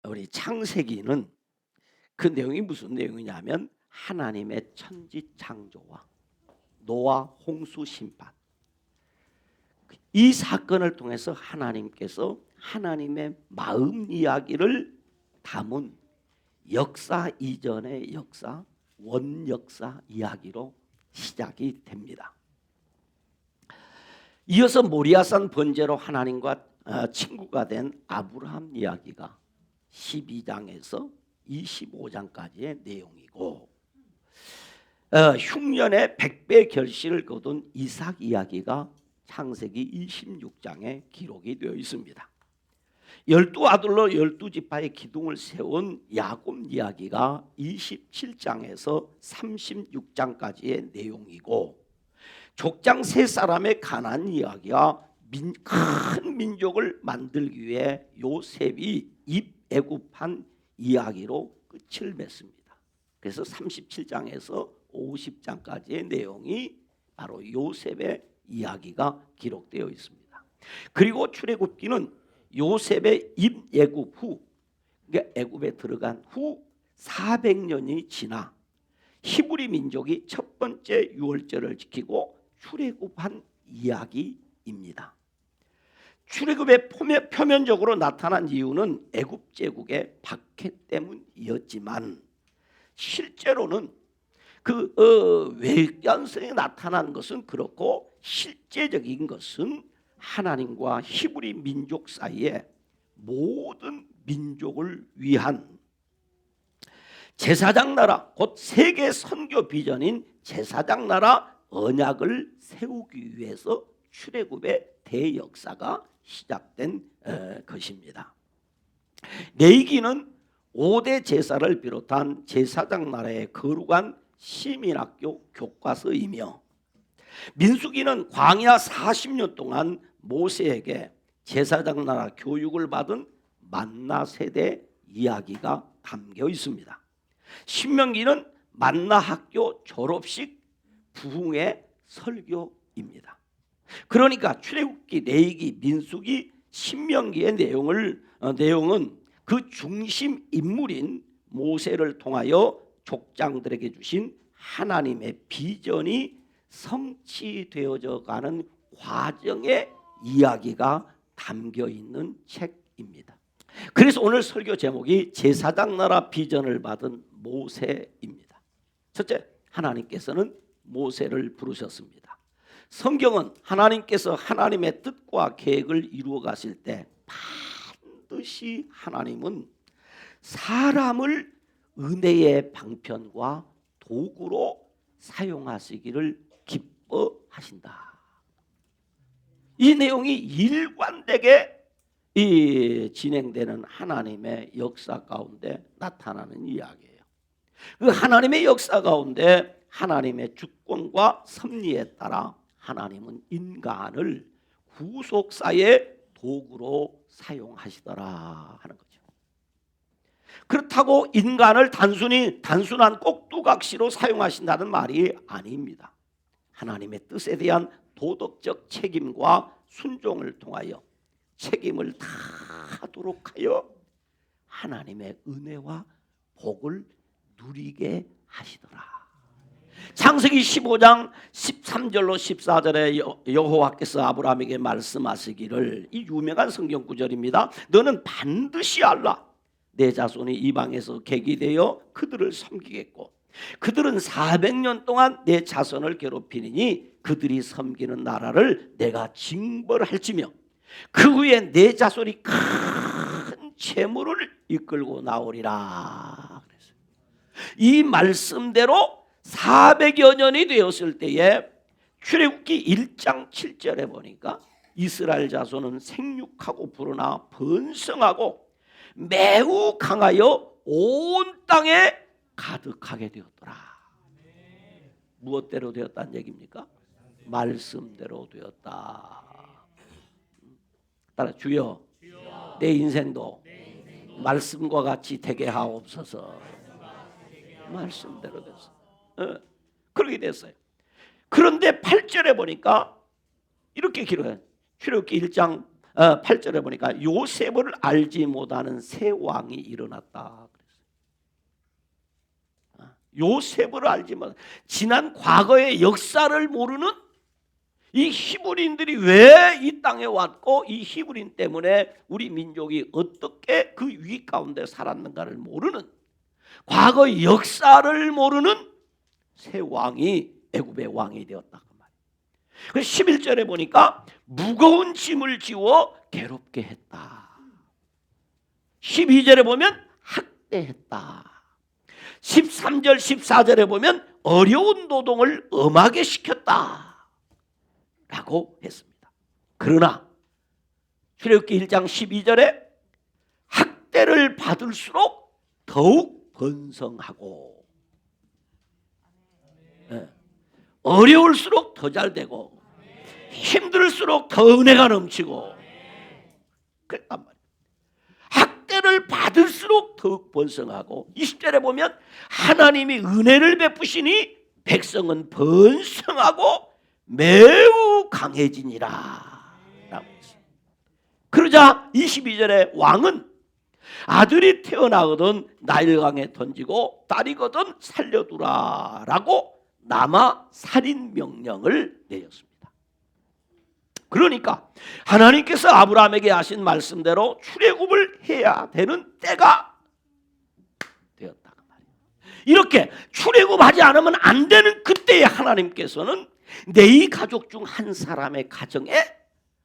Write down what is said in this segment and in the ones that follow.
우리 창세기는 그 내용이 무슨 내용이냐면 하나님의 천지 창조와 노아 홍수 심판, 이 사건을 통해서 하나님께서 하나님의 마음 이야기를 담은 역사 이전의 역사, 원역사 이야기로 시작이 됩니다. 이어서 모리아산 번제로 하나님과 친구가 된 아브라함 이야기가 12장에서 25장까지의 내용이고, 흉년의 100배 결실을 거둔 이삭 이야기가 창세기 26장에 기록이 되어 있습니다. 12아들로 12지파의 기둥을 세운 야곱 이야기가 27장에서 36장까지의 내용이고, 족장 세 사람의 가나안 이야기가 큰 민족을 만들기 위해 요셉이 입애굽한 이야기로 끝을 맺습니다. 그래서 37장에서 50장까지의 내용이 바로 요셉의 이야기가 기록되어 있습니다. 그리고 출애굽기는 요셉의 입애굽 후, 그러니까 애굽에 들어간 후 400년이 지나 히브리 민족이 첫 번째 유월절을 지키고 출애굽한 이야기입니다. 출애굽의 표면적으로 나타난 이유는 애굽 제국의 박해 때문이었지만, 실제로는 그 외관성이 나타난 것은 그렇고 실제적인 것은 하나님과 히브리 민족 사이에 모든 민족을 위한 제사장 나라, 곧 세계 선교 비전인 제사장 나라 언약을 세우기 위해서 출애굽의 대역사가 시작된 것입니다. 레위기는 5대 제사를 비롯한 제사장 나라의 거룩한 시민학교 교과서이며, 민수기는 광야 40년 동안 모세에게 제사장 나라 교육을 받은 만나 세대 이야기가 담겨 있습니다. 신명기는 만나 학교 졸업식 부흥의 설교입니다. 그러니까 출애굽기, 레위기, 민수기, 신명기의 내용은 그 중심 인물인 모세를 통하여 족장들에게 주신 하나님의 비전이 성취되어져 가는 과정의 이야기가 담겨 있는 책입니다. 그래서 오늘 설교 제목이 제사장 나라 비전을 받은 모세입니다. 첫째, 하나님께서는 모세를 부르셨습니다. 성경은 하나님께서 하나님의 뜻과 계획을 이루어 가실 때 반드시 하나님은 사람을 은혜의 방편과 도구로 사용하시기를 기뻐하신다. 이 내용이 일관되게 진행되는 하나님의 역사 가운데 나타나는 이야기예요. 그 하나님의 역사 가운데 하나님의 주권과 섭리에 따라 하나님은 인간을 구속사의 도구로 사용하시더라 하는 거죠. 그렇다고 인간을 단순한 꼭두각시로 사용하신다는 말이 아닙니다. 하나님의 뜻에 대한 도덕적 책임과 순종을 통하여 책임을 다하도록 하여 하나님의 은혜와 복을 누리게 하시더라. 창세기 15장 13절로 14절에 여호와께서 아브라함에게 말씀하시기를, 이 유명한 성경 구절입니다. 너는 반드시 알라. 내 자손이 이방에서 객이되어 그들을 섬기겠고 그들은 400년 동안 내 자손을 괴롭히니 그들이 섬기는 나라를 내가 징벌할지며 그 후에 내 자손이 큰 재물을 이끌고 나오리라. 이 말씀대로 400여 년이 되었을 때에 출애굽기 1장 7절에 보니까 이스라엘 자손은 생육하고 불어나 번성하고 매우 강하여 온 땅에 가득하게 되었더라. 무엇대로 되었다는 얘기입니까? 말씀대로 되었다. 따라 주여, 내 인생도 말씀과 같이 되게 하옵소서. 말씀대로 됐어요. 그렇게 됐어요. 그런데 8절에 보니까 이렇게 기록해요. 출애굽기 1장 8절에 보니까 요셉을 알지 못하는 새 왕이 일어났다. 요셉을 알지 못, 지난 과거의 역사를 모르는 이 히브리인들이 왜 이 땅에 왔고 이 히브리인 때문에 우리 민족이 어떻게 그 위기 가운데 살았는가를 모르는, 과거의 역사를 모르는 새 왕이 애굽의 왕이 되었다. 그 11절에 보니까 무거운 짐을 지워 괴롭게 했다. 12절에 보면 학대했다. 13절 14절에 보면 어려운 노동을 엄하게 시켰다 라고 했습니다. 그러나 출애굽기 1장 12절에 학대를 받을수록 더욱 번성하고 어려울수록 더 잘되고 힘들수록 더 은혜가 넘치고 그랬단 말이에요. 학대를 받을수록 더욱 번성하고 20절에 보면 하나님이 은혜를 베푸시니 백성은 번성하고 매우 강해지니라 라고 했어요. 그러자 22절에 왕은 아들이 태어나거든 나일강에 던지고 딸이거든 살려두라 라고 남아 살인 명령을 내렸습니다. 그러니까 하나님께서 아브라함에게 하신 말씀대로 출애굽을 해야 되는 때가 되었다. 이렇게 출애굽하지 않으면 안 되는 그때에 하나님께서는 네 가족 중 한 사람의 가정에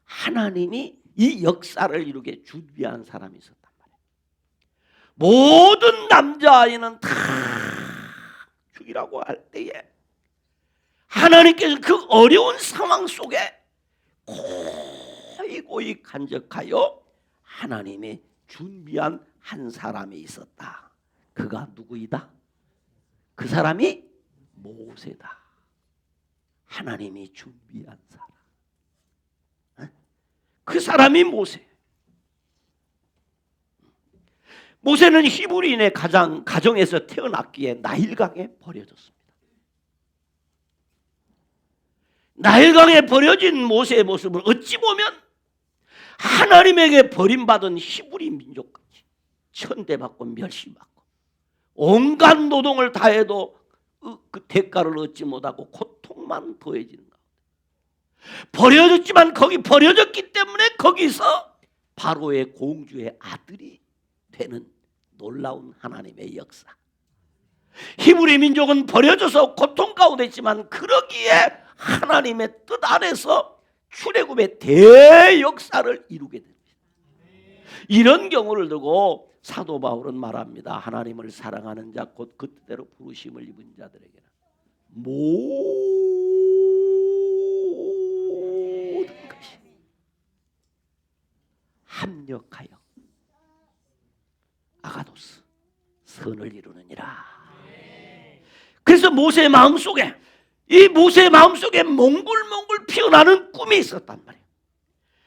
하나님이 이 역사를 이루게 준비한 사람이 있었단 말이에요. 모든 남자아이는 다 죽이라고 할 때에 하나님께서 그 어려운 상황 속에 고이 간직하여 하나님이 준비한 한 사람이 있었다. 그가 누구이다? 그 사람이 모세다. 하나님이 준비한 사람. 그 사람이 모세. 모세는 히브리인의 가정에서 태어났기에 나일강에 버려졌습니다. 나일강에 버려진 모세의 모습을 어찌 보면 하나님에게 버림받은 히브리 민족같이 천대받고 멸시받고 온갖 노동을 다해도 그 대가를 얻지 못하고 고통만 더해지는 것. 버려졌지만 거기 버려졌기 때문에 거기서 바로의 공주의 아들이 되는 놀라운 하나님의 역사. 히브리 민족은 버려져서 고통 가운데 있지만 그러기에 하나님의 뜻 안에서 출애굽의 대역사를 이루게 됩니다. 이런 경우를 두고 사도 바울은 말합니다. 하나님을 사랑하는 자 곧 그 뜻대로 부르심을 입은 자들에게는 모든 것이 합력하여 아가도스 선을 이루느니라. 그래서 모세의 마음속에 이 모세의 마음속에 몽글몽글 피어나는 꿈이 있었단 말이에요.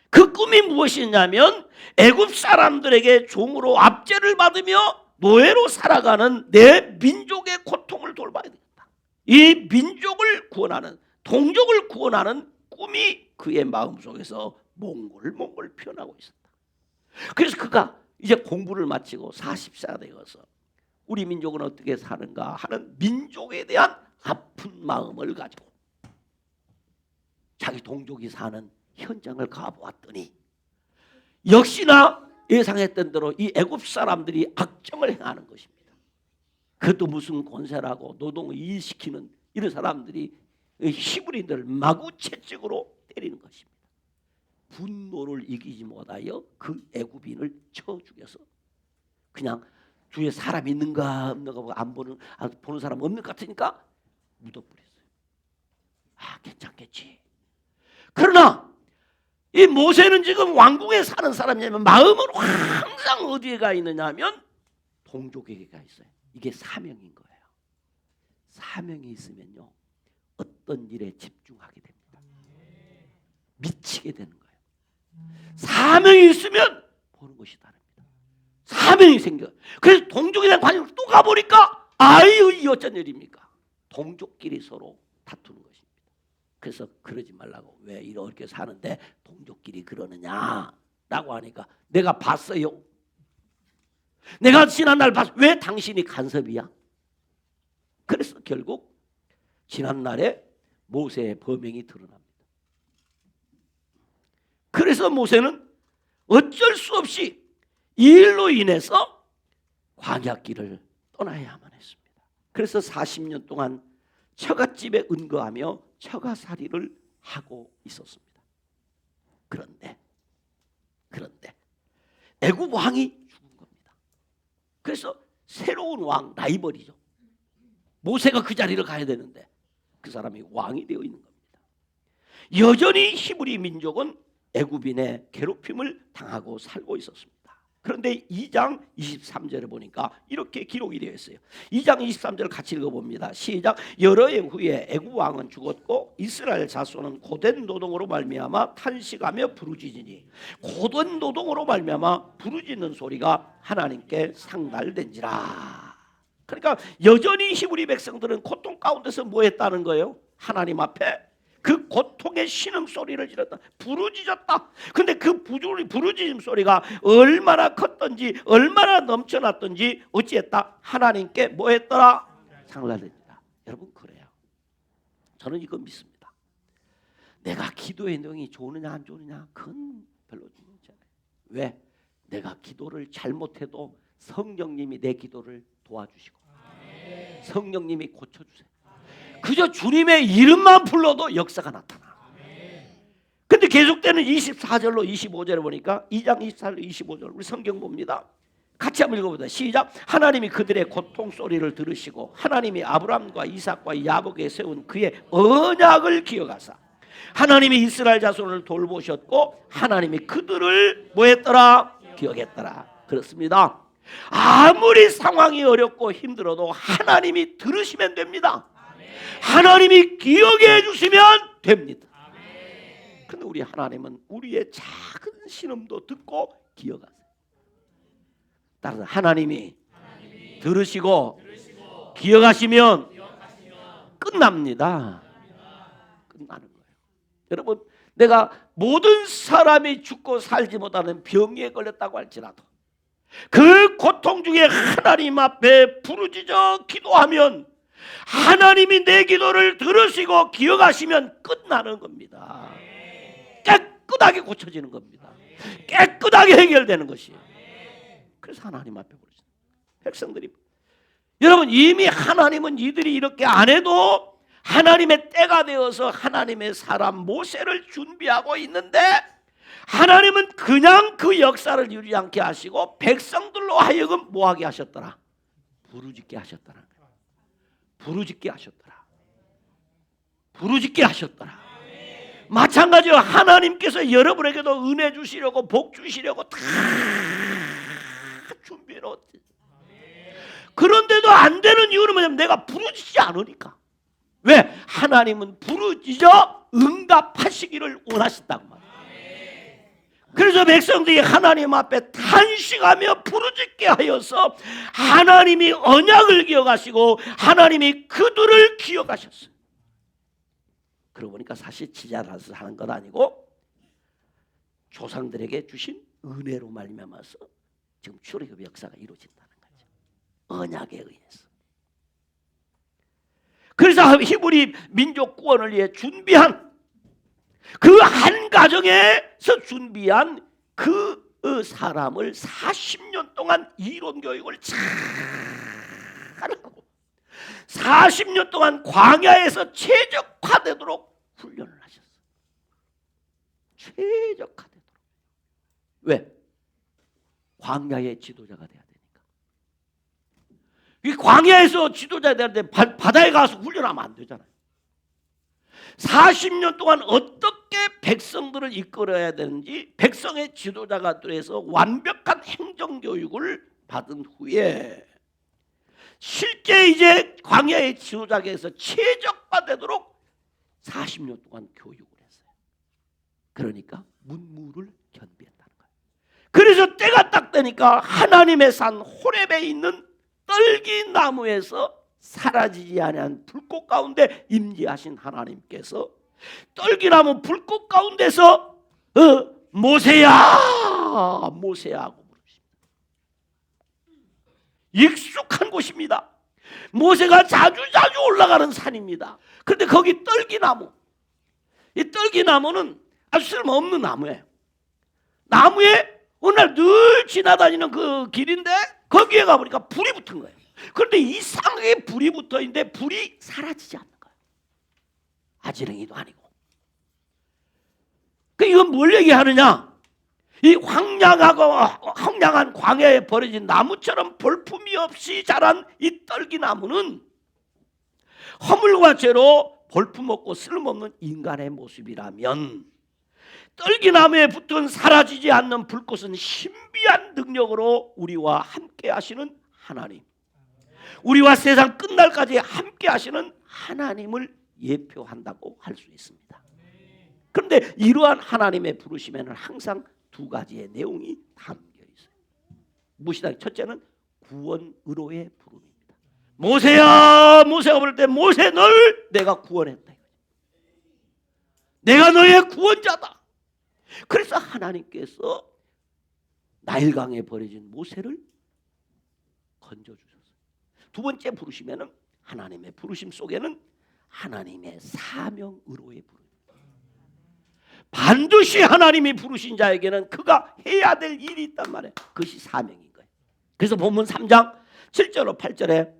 그 꿈이 무엇이냐면 애굽 사람들에게 종으로 압제를 받으며 노예로 살아가는 내 민족의 고통을 돌봐야 되겠다. 이 민족을 구원하는, 동족을 구원하는 꿈이 그의 마음속에서 몽글몽글 피어나고 있었다. 그래서 그가 이제 공부를 마치고 40세가 되어서 우리 민족은 어떻게 사는가 하는 민족에 대한 아픈 마음을 가지고 자기 동족이 사는 현장을 가보았더니 역시나 예상했던 대로 이 애굽 사람들이 악정을 행하는 것입니다. 그것도 무슨 권세라고 노동을 이익시키는 이런 사람들이 히브리인들을 마구채찍으로 때리는 것입니다. 분노를 이기지 못하여 그 애굽인을 쳐 죽여서 그냥 주위에 사람 있는가 없는가 안 보는 사람 없는 것 같으니까 묻어버렸어요. 아, 괜찮겠지. 그러나 이 모세는 지금 왕궁에 사는 사람이냐면 마음은 항상 어디에 가 있느냐 하면 동족에게 가 있어요. 이게 사명인 거예요. 사명이 있으면요 어떤 일에 집중하게 됩니다. 미치게 되는 거예요. 사명이 있으면 보는 것이 다릅니다. 사명이 생겨요. 그래서 동족에 대한 관심을 또 가보니까 아유 이 어쩐 일입니까? 동족끼리 서로 다투는 것입니다. 그래서 그러지 말라고. 왜 이렇게 사는데 동족끼리 그러느냐? 라고 하니까 내가 봤어요. 내가 지난날 봤어. 왜 당신이 간섭이야? 그래서 결국 지난날에 모세의 범행이 드러납니다. 그래서 모세는 어쩔 수 없이 이 일로 인해서 광야길을 떠나야만 했습니다. 그래서 40년 동안 처갓집에 은거하며 처가살이를 하고 있었습니다. 그런데 애굽 왕이 죽은 겁니다. 그래서 새로운 왕, 라이벌이죠. 모세가 그 자리를 가야 되는데 그 사람이 왕이 되어 있는 겁니다. 여전히 히브리 민족은 애굽인의 괴롭힘을 당하고 살고 있었습니다. 그런데 2장 23절에 보니까 이렇게 기록이 되어 있어요. 2장 23절 같이 읽어봅니다. 시작. 여러 해 후에 애굽 왕은 죽었고 이스라엘 자손은 고된 노동으로 말미암아 탄식하며 부르짖으니 고된 노동으로 말미암아 부르짖는 소리가 하나님께 상달된지라. 그러니까 여전히 히브리 백성들은 고통 가운데서 뭐 했다는 거예요? 하나님 앞에 그 고통의 신음소리를 지렀다. 부르짖었다. 근데 그 부르짖음 소리가 얼마나 컸던지 얼마나 넘쳐났던지 어찌했다? 하나님께 뭐 했더라? 상달됩니다. 여러분 그래요. 저는 이거 믿습니다. 내가 기도의 내용이 좋으냐 안 좋으냐 그건 별로 중요하지 않아요. 왜? 내가 기도를 잘못해도 성령님이 내 기도를 도와주시고 성령님이 고쳐주세요. 그저 주님의 이름만 불러도 역사가 나타나. 근데 계속되는 24절로 25절에 보니까 2장 24절 25절 우리 성경 봅니다. 같이 한번 읽어보자. 시작. 하나님이 그들의 고통 소리를 들으시고 하나님이 아브라함과 이삭과 야곱에게 세운 그의 언약을 기억하사 하나님이 이스라엘 자손을 돌보셨고 하나님이 그들을 뭐 했더라? 기억했더라. 그렇습니다. 아무리 상황이 어렵고 힘들어도 하나님이 들으시면 됩니다. 하나님이 기억해 주시면 됩니다. 근데 우리 하나님은 우리의 작은 신음도 듣고 기억하세요. 따라서 하나님이 들으시고 기억하시면 끝납니다. 끝나는 거예요. 여러분, 내가 모든 사람이 죽고 살지 못하는 병에 걸렸다고 할지라도 그 고통 중에 하나님 앞에 부르짖어 기도하면 하나님이 내 기도를 들으시고 기억하시면 끝나는 겁니다. 깨끗하게 고쳐지는 겁니다. 깨끗하게 해결되는 것이에요. 그래서 하나님 앞에 부르시는 백성들이, 여러분 이미 하나님은 이들이 이렇게 안 해도 하나님의 때가 되어서 하나님의 사람 모세를 준비하고 있는데 하나님은 그냥 그 역사를 이루지 않게 하시고 백성들로 하여금 뭐하게 하셨더라? 부르짖게 하셨더라. 부르짖게 하셨더라. 부르짖게 하셨더라. 마찬가지로 하나님께서 여러분에게도 은혜 주시려고 복 주시려고 다 준비해 놓았지. 그런데도 안 되는 이유는 뭐냐면 내가 부르짖지 않으니까. 왜? 하나님은 부르짖어 응답하시기를 원하신다고 말이에요. 그래서 백성들이 하나님 앞에 탄식하며 부르짖게 하여서 하나님이 언약을 기억하시고 하나님이 그들을 기억하셨어요. 그러고 보니까 사실 지자라서 하는 건 아니고 조상들에게 주신 은혜로 말미암아서 지금 출애굽 역사가 이루어진다는 거죠. 언약에 의해서. 그래서 히브리 민족 구원을 위해 준비한 그 한 가정에서 준비한 그 사람을 40년 동안 이론 교육을 잘 하고 40년 동안 광야에서 최적화되도록 훈련을 하셨어요. 최적화되도록. 왜? 광야의 지도자가 돼야 되니까. 이 광야에서 지도자가 되는데 바다에 가서 훈련하면 안 되잖아요. 40년 동안 어떻게 백성들을 이끌어야 되는지 백성의 지도자가 돼서 완벽한 행정교육을 받은 후에 실제 이제 광야의 지도자에서 최적화되도록 40년 동안 교육을 했어요. 그러니까 문무를 견비했다는 거예요. 그래서 때가 딱 되니까 하나님의 산 호렙에 있는 떨기나무에서 사라지지 아니한 불꽃 가운데 임재하신 하나님께서 떨기나무 불꽃 가운데서 모세야, 모세야 하고 부르십니다. 익숙한 곳입니다. 모세가 자주 올라가는 산입니다. 그런데 거기 떨기나무, 이 떨기나무는 아주 쓸모없는 나무예요. 나무에 어느 날 늘 지나다니는 그 길인데 거기에 가보니까 불이 붙은 거예요. 그런데 이상하게 불이 붙어 있는데 불이 사라지지 않는 거예요. 아지랭이도 아니고. 이건 뭘 얘기하느냐? 이 황량한 광야에 버려진 나무처럼 볼품이 없이 자란 이 떨기나무는 허물과 죄로 볼품없고 쓸모없는 인간의 모습이라면, 떨기나무에 붙은 사라지지 않는 불꽃은 신비한 능력으로 우리와 함께 하시는 하나님, 우리와 세상 끝날까지 함께 하시는 하나님을 예표한다고 할 수 있습니다. 그런데 이러한 하나님의 부르심에는 항상 두 가지의 내용이 담겨 있어요. 무엇이다? 첫째는 구원의로의 부름입니다. 모세야, 모세가 부를 때 모세 널 내가 구원했다. 내가 너의 구원자다. 그래서 하나님께서 나일강에 버려진 모세를 건져주셨어요. 두 번째 부르심에는, 하나님의 부르심 속에는 하나님의 사명의로의 부름. 반드시 하나님이 부르신 자에게는 그가 해야 될 일이 있단 말이에요. 그것이 사명인 거예요. 그래서 본문 3장 7절로 8절에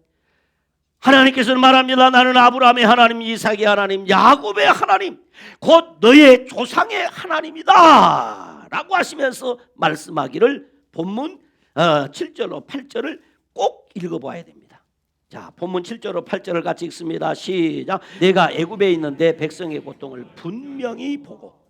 하나님께서는 말합니다. 나는 아브라함의 하나님, 이삭의 하나님, 야곱의 하나님, 곧 너의 조상의 하나님이다 라고 하시면서 말씀하기를 본문 7절로 8절을 꼭 읽어봐야 됩니다. 자, 본문 7절로 8절을 같이 읽습니다. 시작. 내가 애굽에 있는 내 백성의 고통을 분명히 보고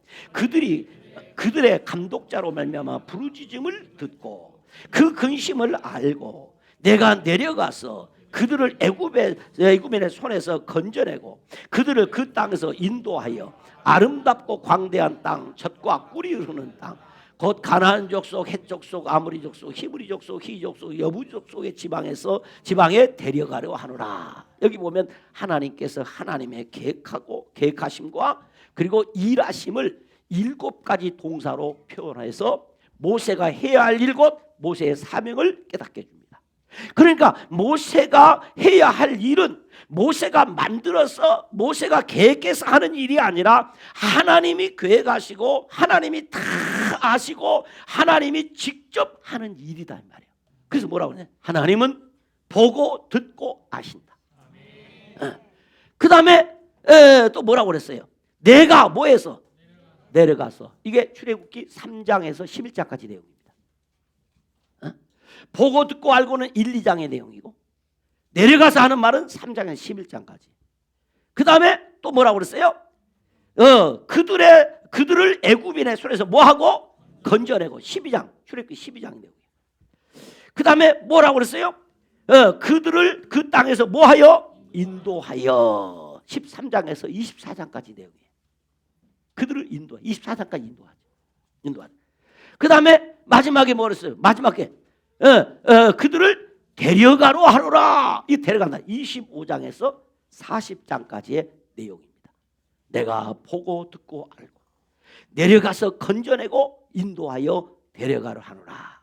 그들의 감독자로 말미암아 부르짖음을 듣고 그 근심을 알고 내가 내려가서 그들을 애굽인의 손에서 건져내고 그들을 그 땅에서 인도하여 아름답고 광대한 땅, 젖과 꿀이 흐르는 땅, 곧 가나안 족속, 헷 족속, 아모리 족속, 히브리 족속, 히 족속, 여부 족속의 지방에 데려가려 하노라. 여기 보면 하나님께서 하나님의 계획하심과 그리고 일하심을 7가지 동사로 표현해서 모세가 해야 할 일과 모세의 사명을 깨닫게 해줍니다. 그러니까 모세가 해야 할 일은 모세가 만들어서 모세가 계획해서 하는 일이 아니라 하나님이 계획하시고 하나님이 다 아시고 하나님이 직접 하는 일이다 이 말이에요. 그래서 뭐라고 그러냐? 하나님은 보고 듣고 아신다. 그 다음에 또 뭐라고 그랬어요? 내가 뭐해서? 내려가서. 이게 출애굽기 3장에서 11장까지 내용입니다. 보고 듣고 알고는 1, 2장의 내용이고 내려가서 하는 말은 3장에서 11장까지. 그 다음에 또 뭐라고 그랬어요? 그들을 애굽인의 손에서 뭐하고? 건져내고. 12장, 출애굽기 12장 내용이에요. 그 다음에 뭐라고 그랬어요? 그들을 그 땅에서 뭐하여? 인도하여. 13장에서 24장까지 내용이에요. 그들을 인도하. 24장까지 인도하죠. 그 다음에 마지막에 뭐 그랬어요? 마지막에 그들을 데려가러 하노라. 이 데려간다. 25장에서 40장까지의 내용입니다. 내가 보고 듣고 알고 내려가서 건져내고 인도하여 데려가러 하노라.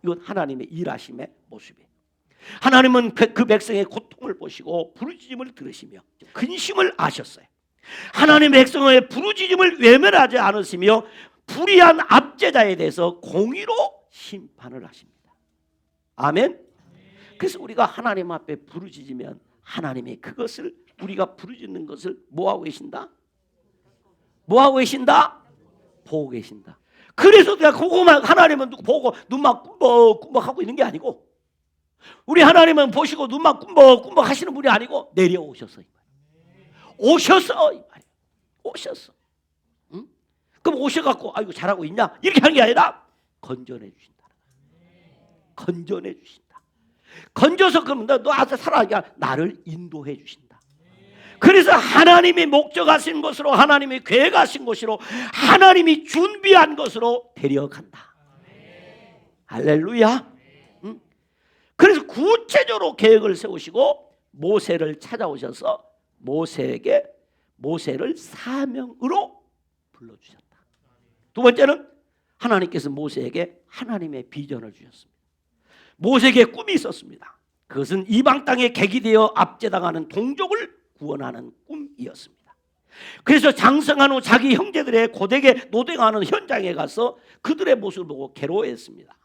이건 하나님의 일하심의 모습이에요. 하나님은 그 백성의 고통을 보시고 부르짖음을 들으시며 근심을 아셨어요. 하나님의 백성의 부르짖음을 외면하지 않으시며 불의한 압제자에 대해서 공의로 심판을 하십니다. 아멘. 그래서 우리가 하나님 앞에 부르짖으면 하나님이 그것을, 우리가 부르짖는 것을 뭐하고 계신다? 뭐하고 계신다? 보고 계신다. 그래서 내가 그거만 하나님은 보고 눈만 꿈벅꿈벅 하고 있는 게 아니고, 우리 하나님은 보시고 눈만 꿈벅꿈벅 하시는 분이 아니고 내려오셔서 오셔서 오셨어. 응? 그럼 오셔갖고 아이고 잘하고 있냐 이렇게 하는 게 아니라 건져내 주신다. 건져내 주신다. 건져서 그럼 너 아주 살아야 나를 인도해 주신다. 그래서 하나님이 목적하신 것으로, 하나님이 계획하신 것으로, 하나님이 준비한 것으로 데려간다. 할렐루야. 응? 그래서 구체적으로 계획을 세우시고 모세를 찾아오셔서 모세를 사명으로 불러주셨다. 두 번째는 하나님께서 모세에게 하나님의 비전을 주셨습니다. 모세에게 꿈이 있었습니다. 그것은 이방 땅에 객이되어 압제당하는 동족을 구원하는 꿈이었습니다. 그래서 장성한 후 자기 형제들의 고되게 노동하는 현장에 가서 그들의 모습을 보고 괴로워했습니다.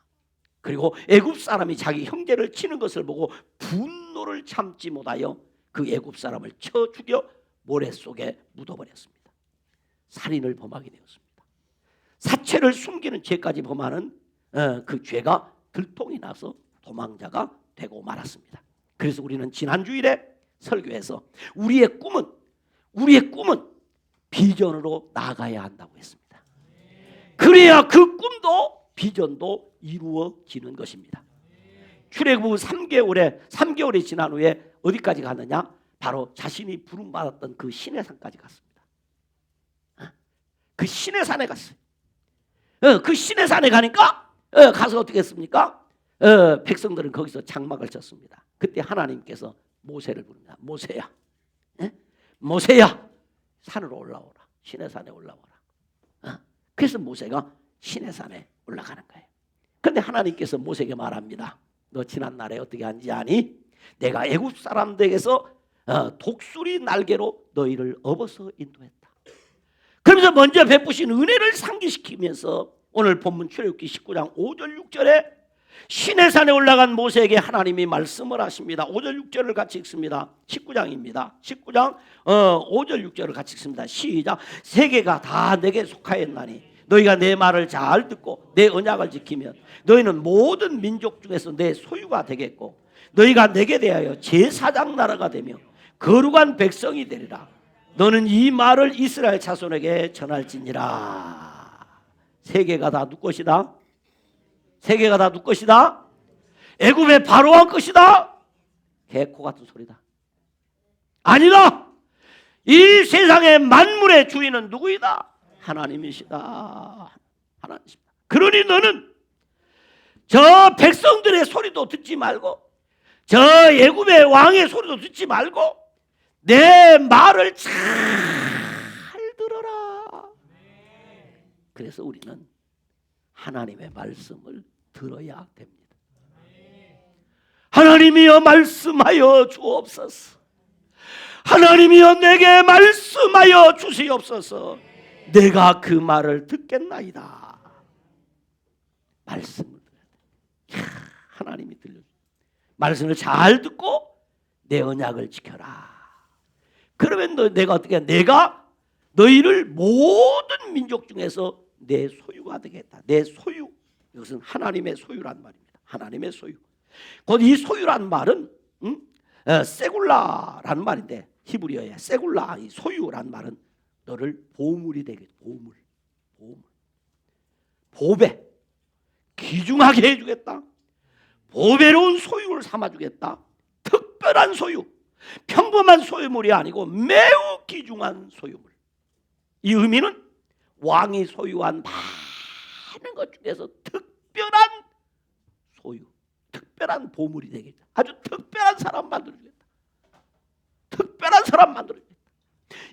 그리고 애굽 사람이 자기 형제를 치는 것을 보고 분노를 참지 못하여 그 애굽 사람을 쳐 죽여 모래 속에 묻어버렸습니다. 살인을 범하게 되었습니다. 사체를 숨기는 죄까지 범하는 그 죄가 들통이 나서 도망자가 되고 말았습니다. 그래서 우리는 지난 주일에 설교에서 우리의 꿈은 비전으로 나아가야 한다고 했습니다. 그래야 그 꿈도 비전도 이루어지는 것입니다. 출애굽 3개월이 지난 후에 어디까지 갔느냐? 바로 자신이 부름받았던 그 시내산까지 갔습니다. 그 시내산에 갔어요. 그 시내산에 가니까 가서 어떻게 했습니까? 백성들은 거기서 장막을 쳤습니다. 그때 하나님께서 모세를 부릅니다. 모세야, 모세야, 산으로 올라오라. 시내산에 올라오라. 그래서 모세가 시내산에 올라가는 거예요. 그런데 하나님께서 모세에게 말합니다. 너 지난날에 어떻게 한지 아니? 내가 애굽 사람들에게서 독수리 날개로 너희를 업어서 인도했다. 그러면서 먼저 베푸신 은혜를 상기시키면서 오늘 본문 출애굽기 19장 5절 6절에 시내산에 올라간 모세에게 하나님이 말씀을 하십니다. 5절 6절을 같이 읽습니다. 19장입니다. 19장 5절 6절을 같이 읽습니다. 시작. 세계가 다 내게 속하였나니 너희가 내 말을 잘 듣고 내 언약을 지키면 너희는 모든 민족 중에서 내 소유가 되겠고 너희가 내게 대하여 제사장 나라가 되며 거룩한 백성이 되리라. 너는 이 말을 이스라엘 자손에게 전할지니라. 세계가 다 누구 것이다? 세계가 다 누구 것이다? 애굽의 바로왕 것이다? 개코 같은 소리다. 아니다. 이 세상의 만물의 주인은 누구이다? 하나님이시다. 하나님이시다. 그러니 너는 저 백성들의 소리도 듣지 말고 저 애굽의 왕의 소리도 듣지 말고 내 말을 잘 들어라. 그래서 우리는 하나님의 말씀을 들어야 됩니다. 하나님이여 말씀하여 주옵소서. 하나님이여 내게 말씀하여 주시옵소서. 내가 그 말을 듣겠나이다. 말씀을 들어야 돼. 하나님이 들려줘. 말씀을 잘 듣고 내 언약을 지켜라. 그러면 내가 어떻게 해? 내가 너희를 모든 민족 중에서 내 소유가 되겠다. 내 소유. 이것은 하나님의 소유란 말입니다. 하나님의 소유. 곧 이 소유란 말은 세굴라라는 말인데 히브리어에 세굴라, 이 소유란 말은 너를 보물이 되겠다. 보물. 보배. 귀중하게 해주겠다. 보배로운 소유를 삼아주겠다. 특별한 소유. 평범한 소유물이 아니고 매우 귀중한 소유물. 이 의미는 왕이 소유한 많은 것 중에서 특별한 소유, 특별한 보물이 되겠다. 아주 특별한 사람 만들어주겠다. 특별한 사람 만들어주겠다.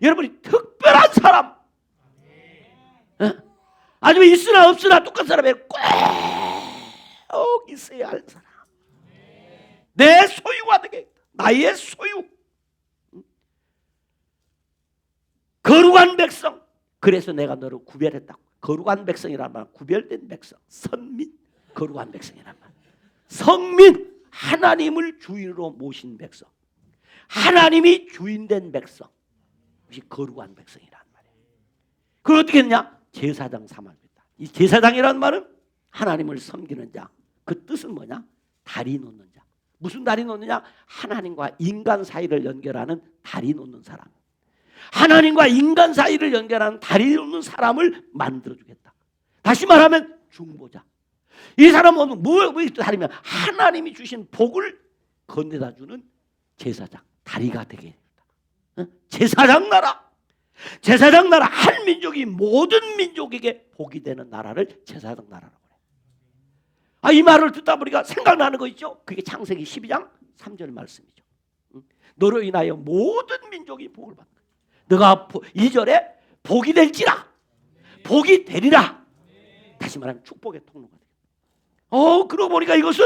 여러분이 특별한 사람, 아니면 있으나 없으나 똑같은 사람에 꼭 있어야 할 사람. 내 소유가 되겠다. 나의 소유. 거룩한 백성. 그래서 내가 너를 구별했다. 거룩한 백성이란 말, 구별된 백성, 선민, 거룩한 백성이란 말. 성민, 하나님을 주인으로 모신 백성. 하나님이 주인된 백성. 이것이 거룩한 백성이란 말이에요. 그걸 어떻게 했냐? 제사장 삼아줬다. 이 제사장이란 말은 하나님을 섬기는 자. 그 뜻은 뭐냐? 다리 놓는 자. 무슨 다리 놓느냐? 하나님과 인간 사이를 연결하는 다리 놓는 사람. 하나님과 인간 사이를 연결하는 다리 놓는 사람을 만들어주겠다. 다시 말하면 중보자. 이 사람은 뭐의 다리면 하나님이 주신 복을 건네다 주는 제사장. 다리가 되겠다. 제사장 나라. 제사장 나라. 한 민족이 모든 민족에게 복이 되는 나라를 제사장 나라라고 해요. 이 말을 듣다 보니까 생각나는 거 있죠? 그게 창세기 12장 3절 말씀이죠. 너로 인하여 모든 민족이 복을 받는 거예요. 너가 2절에 복이 될지라. 복이 되리라. 다시 말하면 축복의 통로가 돼요. 그러고 보니까 이것은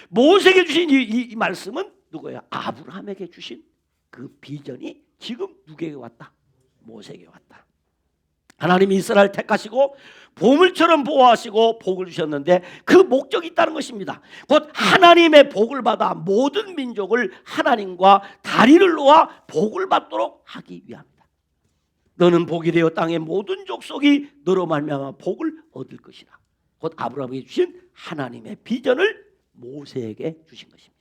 모세에게 주신 이 말씀은 누구예요? 아브라함에게 주신 그 비전이 지금 누구에게 왔다? 모세에게 왔다. 하나님이 이스라엘 택하시고 보물처럼 보호하시고 복을 주셨는데 그 목적이 있다는 것입니다. 곧 하나님의 복을 받아 모든 민족을 하나님과 다리를 놓아 복을 받도록 하기 위함이다. 너는 복이 되어 땅의 모든 족속이 너로 말미암아 복을 얻을 것이라. 곧 아브라함에게 주신 하나님의 비전을 모세에게 주신 것입니다.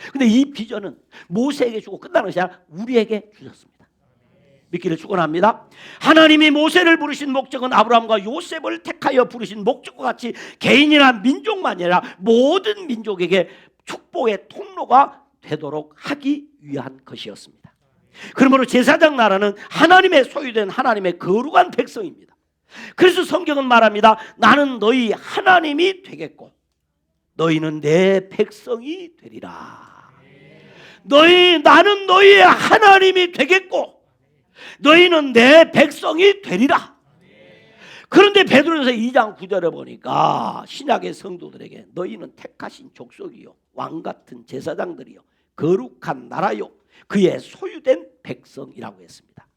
그런데 이 비전은 모세에게 주고 끝나는 것이 아니라 우리에게 주셨습니다. 믿기를 축원합니다. 하나님이 모세를 부르신 목적은 아브라함과 요셉을 택하여 부르신 목적과 같이 개인이나 민족만이 아니라 모든 민족에게 축복의 통로가 되도록 하기 위한 것이었습니다. 그러므로 제사장 나라는 하나님의 소유된 하나님의 거룩한 백성입니다. 그래서 성경은 말합니다. 나는 너희 하나님이 되겠고 너희는 내 백성이 되리라. 나는 너희의 하나님이 되겠고 너희는 내 백성이 되리라. 그런데 베드로전서 2장 9절에 보니까 신약의 성도들에게 너희는 택하신 족속이요 왕같은 제사장들이요 거룩한 나라요 그의 소유된 백성이라고 했습니다.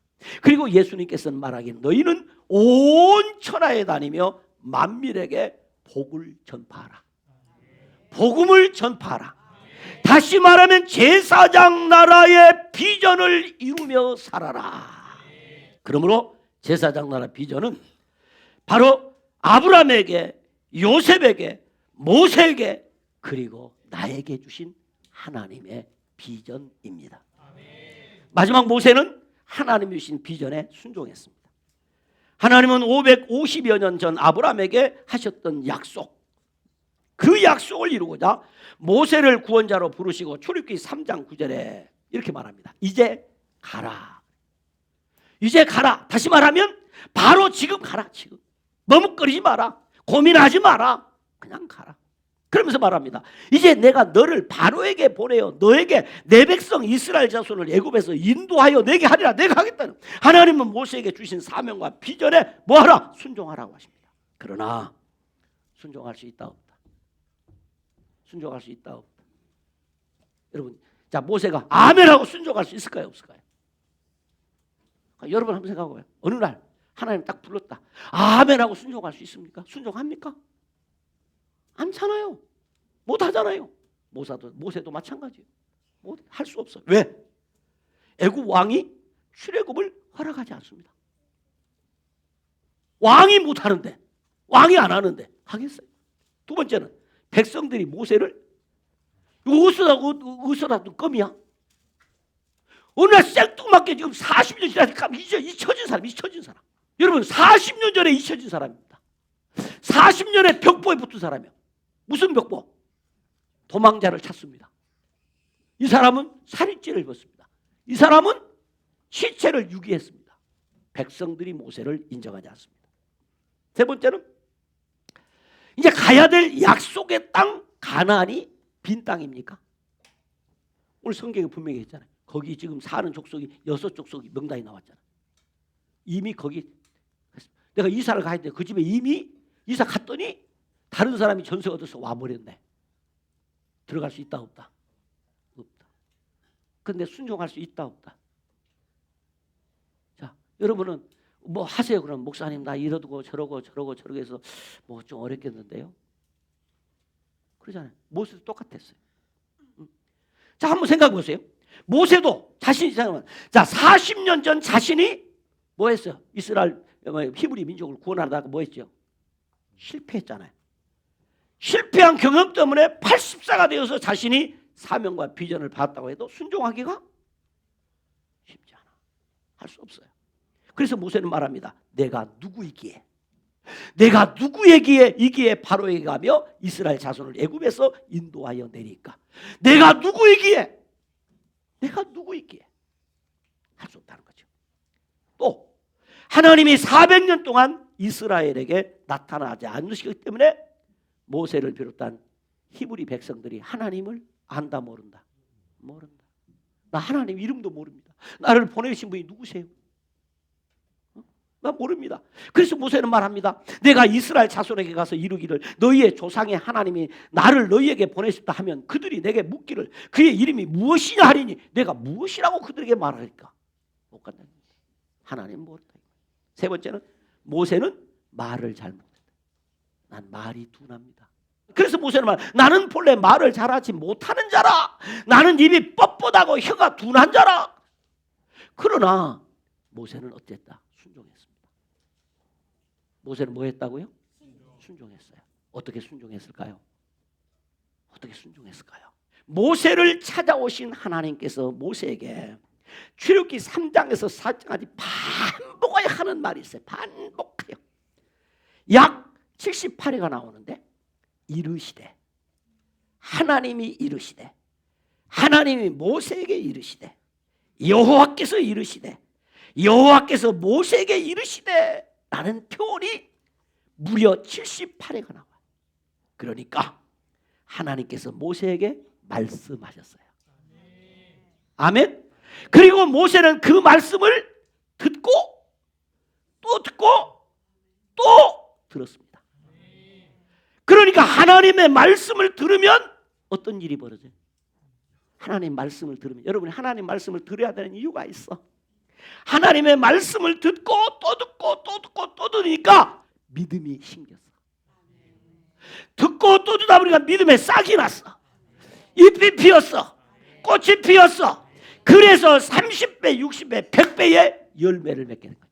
그리고 예수님께서는 말하기를 너희는 온 천하에 다니며 만민에게 복을 전파하라. 복음을 전파하라. 다시 말하면 제사장 나라의 비전을 이루며 살아라. 그러므로 제사장 나라 비전은 바로 아브라함에게, 요셉에게, 모세에게 그리고 나에게 주신 하나님의 비전입니다. 마지막 모세는 하나님이 주신 비전에 순종했습니다. 하나님은 550여 년 전 아브라함에게 하셨던 약속, 그 약속을 이루고자 모세를 구원자로 부르시고 출애굽기 3장 9절에 이렇게 말합니다. 이제 가라. 이제 가라. 다시 말하면 바로 지금 가라. 지금 머뭇거리지 마라. 고민하지 마라. 그냥 가라. 그러면서 말합니다. 이제 내가 너를 바로에게 보내어 너에게 내 백성 이스라엘 자손을 애굽에서 인도하여 내게 하리라. 내가 하겠다는. 하나님은 모세에게 주신 사명과 비전에 뭐하라? 순종하라고 하십니다. 그러나 순종할 수 있다 없다. 순종할 수 있다 없다. 여러분, 자 모세가 아멘하고 순종할 수 있을까요 없을까요? 여러분 한번 생각해봐요. 어느 날 하나님 딱 불렀다. 아멘하고 순종할 수 있습니까? 순종합니까? 않잖아요. 못하잖아요. 모세도 마찬가지예요. 할 수 없어요. 왜? 애굽 왕이 출애굽을 허락하지 않습니다. 왕이 못하는데, 왕이 안 하는데 하겠어요. 두 번째는 백성들이 모세를 어디서라도 껌이야. 어느 날 생뚱맞게 지금 40년 지나니까 잊혀진 사람. 여러분 40년 전에 잊혀진 사람입니다. 40년에 벽보에 붙은 사람이에요. 무슨 벽보? 도망자를 찾습니다. 이 사람은 살인죄를 입었습니다. 이 사람은 시체를 유기했습니다. 백성들이 모세를 인정하지 않습니다. 세 번째는 이제 가야 될 약속의 땅 가나안이 빈 땅입니까? 오늘 성경에 분명히 했잖아요. 거기 지금 사는 족속이 6족속이 명단이 나왔잖아요. 이미 거기 내가 이사를 가야 돼. 그 집에 이미 이사 갔더니 다른 사람이 전세 얻어서 와버렸네. 들어갈 수 있다 없다? 없다. 근데 순종할 수 있다 없다? 자, 여러분은 뭐 하세요? 그럼 목사님 나 이러고 저러고 해서 뭐 좀 어렵겠는데요? 그러잖아요. 모세도 똑같았어요. 자, 한번 생각해 보세요. 모세도 자신이 생각하면 자 40년 전 자신이 뭐 했어요? 이스라엘 히브리 민족을 구원하다가 뭐 했죠? 실패했잖아요. 실패한 경험 때문에 80세가 되어서 자신이 사명과 비전을 받았다고 해도 순종하기가 쉽지 않아. 할 수 없어요. 그래서 모세는 말합니다. 내가 누구이기에 이기에 바로에게 가며 이스라엘 자손을 애굽에서 인도하여 내리까. 내가 누구이기에 할 수 없다는 거죠. 또 하나님이 400년 동안 이스라엘에게 나타나지 않으시기 때문에 모세를 비롯한 히브리 백성들이 하나님을 안다 모른다. 나 하나님 이름도 모릅니다. 나를 보내신 분이 누구세요? 모릅니다. 그래서 모세는 말합니다. 내가 이스라엘 자손에게 가서 이르기를 너희의 조상의 하나님이 나를 너희에게 보내셨다 하면 그들이 내게 묻기를 그의 이름이 무엇이냐 하리니 내가 무엇이라고 그들에게 말할까? 못 간다는 겁니다. 하나님 모른다. 세 번째는 모세는 말을 잘 못한다. 난 말이 둔합니다. 그래서 모세는 나는 본래 말을 잘하지 못하는 자라. 나는 입이 뻣뻣하고 혀가 둔한 자라. 그러나 모세는 어땠다? 순종했습니다. 모세는 뭐 했다고요? 순종했어요. 어떻게 순종했을까요? 어떻게 순종했을까요? 모세를 찾아오신 하나님께서 모세에게 출애굽기 3장에서 4장까지 반복하여 하는 말이 있어요. 반복하여. 약 78회가 나오는데 이르시되 하나님이 이르시되 하나님이 모세에게 이르시되 여호와께서 이르시되 여호와께서 모세에게 이르시되 라는 표현이 무려 78회가 나와요. 그러니까 하나님께서 모세에게 말씀하셨어요. 아멘. 그리고 모세는 그 말씀을 듣고 또 듣고 또 들었습니다. 그러니까 하나님의 말씀을 들으면 어떤 일이 벌어져요? 하나님 말씀을 들으면 여러분이 하나님 말씀을 들어야 되는 이유가 있어. 하나님의 말씀을 듣고 또 듣고 또 듣고 또 들으니까 믿음이 생겼어. 듣고 또 듣다 보니까 믿음에 싹이 났어. 잎이 피었어. 꽃이 피었어. 그래서 30배, 60배, 100배의 열매를 맺게 된 겁니다.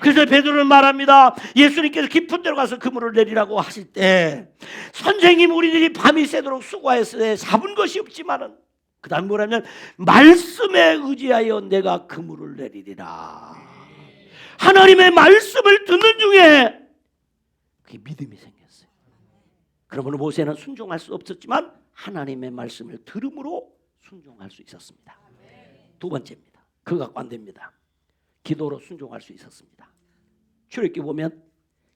그래서 베드로는 말합니다. 예수님께서 깊은 데로 가서 그물을 내리라고 하실 때 선생님 우리들이 밤이 새도록 수고하였으되 잡은 것이 없지만은 그 다음 뭐라면 말씀에 의지하여 내가 그물을 내리리라. 하나님의 말씀을 듣는 중에 그게 믿음이 생겼어요. 그러므로 모세는 순종할 수 없었지만 하나님의 말씀을 들음으로 순종할 수 있었습니다. 두 번째입니다. 그거 갖고 안 됩니다. 기도로 순종할 수 있었습니다. 출애굽기 보면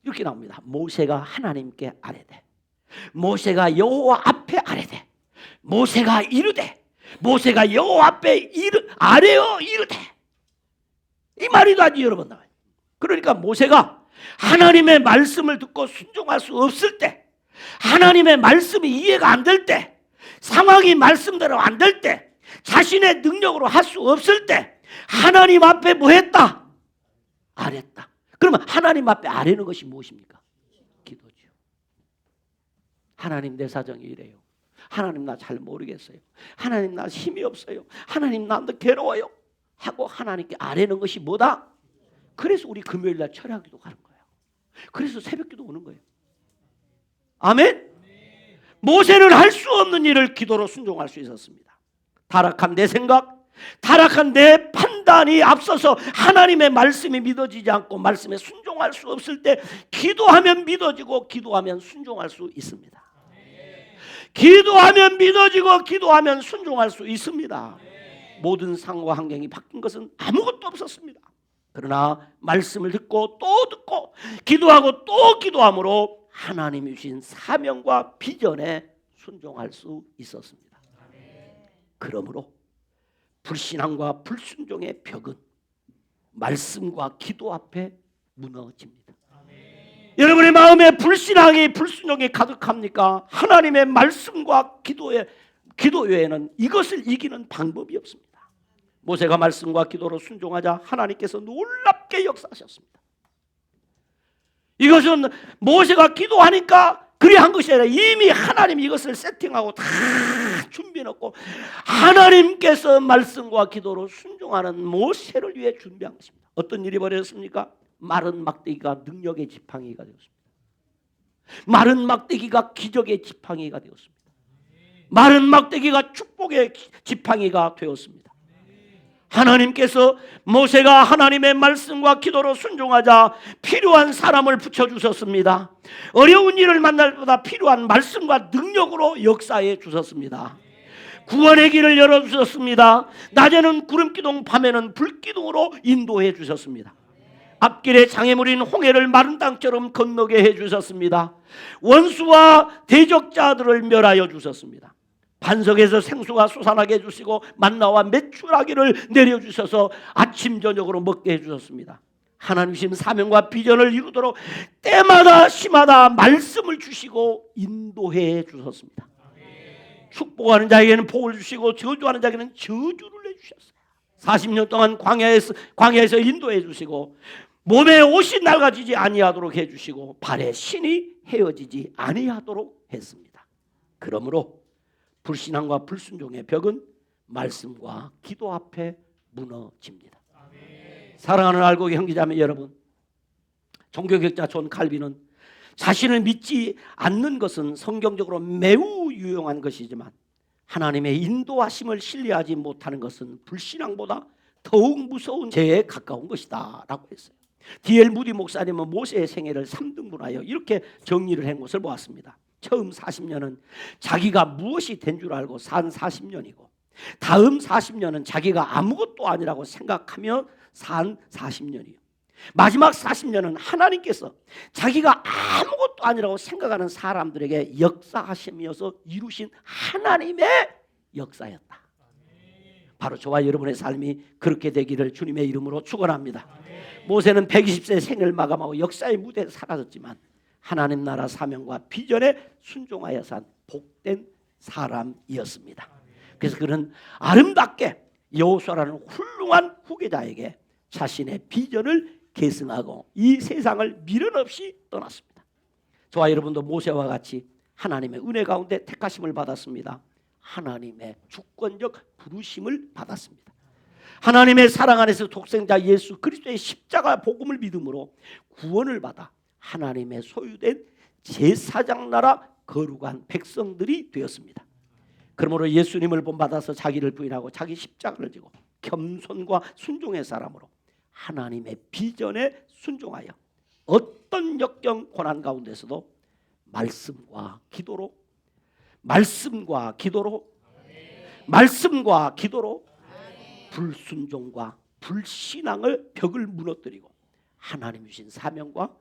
이렇게 나옵니다. 모세가 하나님께 아뢰되 모세가 여호와 앞에 아뢰되 모세가 이르되 모세가 여호와 앞에 아뢰어 이르되 이 말이 아주 여러 번 나와요. 그러니까 모세가 하나님의 말씀을 듣고 순종할 수 없을 때 하나님의 말씀이 이해가 안 될 때 상황이 말씀대로 안 될 때 자신의 능력으로 할 수 없을 때 하나님 앞에 뭐 했다? 아랬다. 그러면 하나님 앞에 아뢰는 것이 무엇입니까? 기도죠. 하나님 내 사정이 이래요. 하나님 나 잘 모르겠어요. 하나님 나 힘이 없어요. 하나님 나 괴로워요. 하고 하나님께 아뢰는 것이 뭐다? 그래서 우리 금요일 날 철야기도 가는 거예요. 그래서 새벽기도 오는 거예요. 아멘? 모세는 할 수 없는 일을 기도로 순종할 수 있었습니다. 타락한 내 생각, 타락한 내 판단이 앞서서 하나님의 말씀이 믿어지지 않고 말씀에 순종할 수 없을 때 기도하면 믿어지고 기도하면 순종할 수 있습니다. 기도하면 믿어지고 기도하면 순종할 수 있습니다. 모든 상황과 환경이 바뀐 것은 아무것도 없었습니다. 그러나 말씀을 듣고 또 듣고 기도하고 또 기도함으로 하나님이 주신 사명과 비전에 순종할 수 있었습니다. 그러므로 불신앙과 불순종의 벽은 말씀과 기도 앞에 무너집니다. 여러분의 마음에 불신앙이 불순종이 가득합니까? 하나님의 말씀과 기도 외에는 이것을 이기는 방법이 없습니다. 모세가 말씀과 기도로 순종하자 하나님께서 놀랍게 역사하셨습니다. 이것은 모세가 기도하니까 그리한 것이 아니라 이미 하나님이 이것을 세팅하고 다 준비해놓고 하나님께서 말씀과 기도로 순종하는 모세를 위해 준비한 것입니다. 어떤 일이 벌어졌습니까? 마른 막대기가 능력의 지팡이가 되었습니다. 마른 막대기가 기적의 지팡이가 되었습니다. 마른 막대기가 축복의 지팡이가 되었습니다. 하나님께서 모세가 하나님의 말씀과 기도로 순종하자 필요한 사람을 붙여주셨습니다. 어려운 일을 만날 때마다 필요한 말씀과 능력으로 역사해 주셨습니다. 구원의 길을 열어주셨습니다. 낮에는 구름기둥, 밤에는 불기둥으로 인도해 주셨습니다. 앞길에 장애물인 홍해를 마른 땅처럼 건너게 해주셨습니다. 원수와 대적자들을 멸하여 주셨습니다. 반석에서 생수가 솟아나게 해주시고 만나와 메추라기를 내려주셔서 아침 저녁으로 먹게 해주셨습니다. 하나님 주신 사명과 비전을 이루도록 때마다 시마다 말씀을 주시고 인도해 주셨습니다. 축복하는 자에게는 복을 주시고 저주하는 자에게는 저주를 내주셨어요. 40년 동안 광야에서 인도해 주시고 몸에 옷이 낡아지지 아니하도록 해주시고 발에 신이 헤어지지 아니하도록 했습니다. 그러므로 불신앙과 불순종의 벽은 말씀과 기도 앞에 무너집니다. 사랑하는 알고 형제자매 여러분, 종교개혁자 존 칼빈은 자신을 믿지 않는 것은 성경적으로 매우 유용한 것이지만 하나님의 인도하심을 신뢰하지 못하는 것은 불신앙보다 더욱 무서운 죄에 가까운 것이다 라고 했어요. D.L. 무디 목사님은 모세의 생애를 3등분하여 이렇게 정리를 한 것을 보았습니다. 처음 40년은 자기가 무엇이 된 줄 알고 산 40년이고 다음 40년은 자기가 아무것도 아니라고 생각하며 산 40년이요. 마지막 40년은 하나님께서 자기가 아무것도 아니라고 생각하는 사람들에게 역사하심이어서 이루신 하나님의 역사였다. 바로 저와 여러분의 삶이 그렇게 되기를 주님의 이름으로 축원합니다. 모세는 120세 생을 마감하고 역사의 무대에 사라졌지만 하나님 나라 사명과 비전에 순종하여 산 복된 사람이었습니다. 그래서 그는 아름답게 여호수아라는 훌륭한 후계자에게 자신의 비전을 계승하고 이 세상을 미련 없이 떠났습니다. 저와 여러분도 모세와 같이 하나님의 은혜 가운데 택하심을 받았습니다. 하나님의 주권적 부르심을 받았습니다. 하나님의 사랑 안에서 독생자 예수 그리스도의 십자가 복음을 믿음으로 구원을 받아 하나님의 소유된 제사장 나라 거룩한 백성들이 되었습니다. 그러므로 예수님을 본받아서 자기를 부인하고 자기 십자가를 지고 겸손과 순종의 사람으로 하나님의 비전에 순종하여 어떤 역경 고난 가운데서도 말씀과 기도로 불순종과 불신앙을 벽을 무너뜨리고 하나님 주신 사명과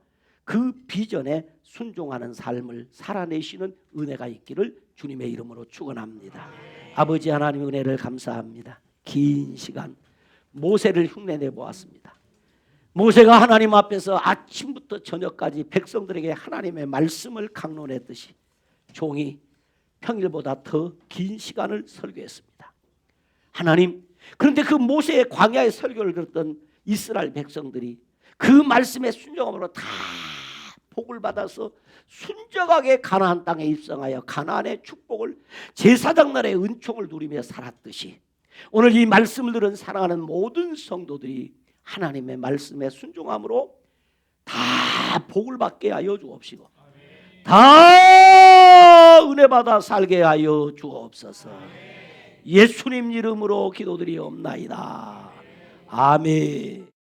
그 비전에 순종하는 삶을 살아내시는 은혜가 있기를 주님의 이름으로 축원합니다. 아버지 하나님의 은혜를 감사합니다. 긴 시간 모세를 흉내내 보았습니다. 모세가 하나님 앞에서 아침부터 저녁까지 백성들에게 하나님의 말씀을 강론했듯이 종이 평일보다 더 긴 시간을 설교했습니다. 하나님, 그런데 그 모세의 광야의 설교를 들었던 이스라엘 백성들이 그 말씀에 순종함으로 다 복을 받아서 순적하게 가나안 땅에 입성하여 가나안의 축복을 제사장 나라의 은총을 누리며 살았듯이 오늘 이 말씀을 들은 사랑하는 모든 성도들이 하나님의 말씀에 순종함으로 다 복을 받게 하여 주옵시고 다 은혜 받아 살게 하여 주옵소서. 예수님 이름으로 기도드리옵나이다. 아멘.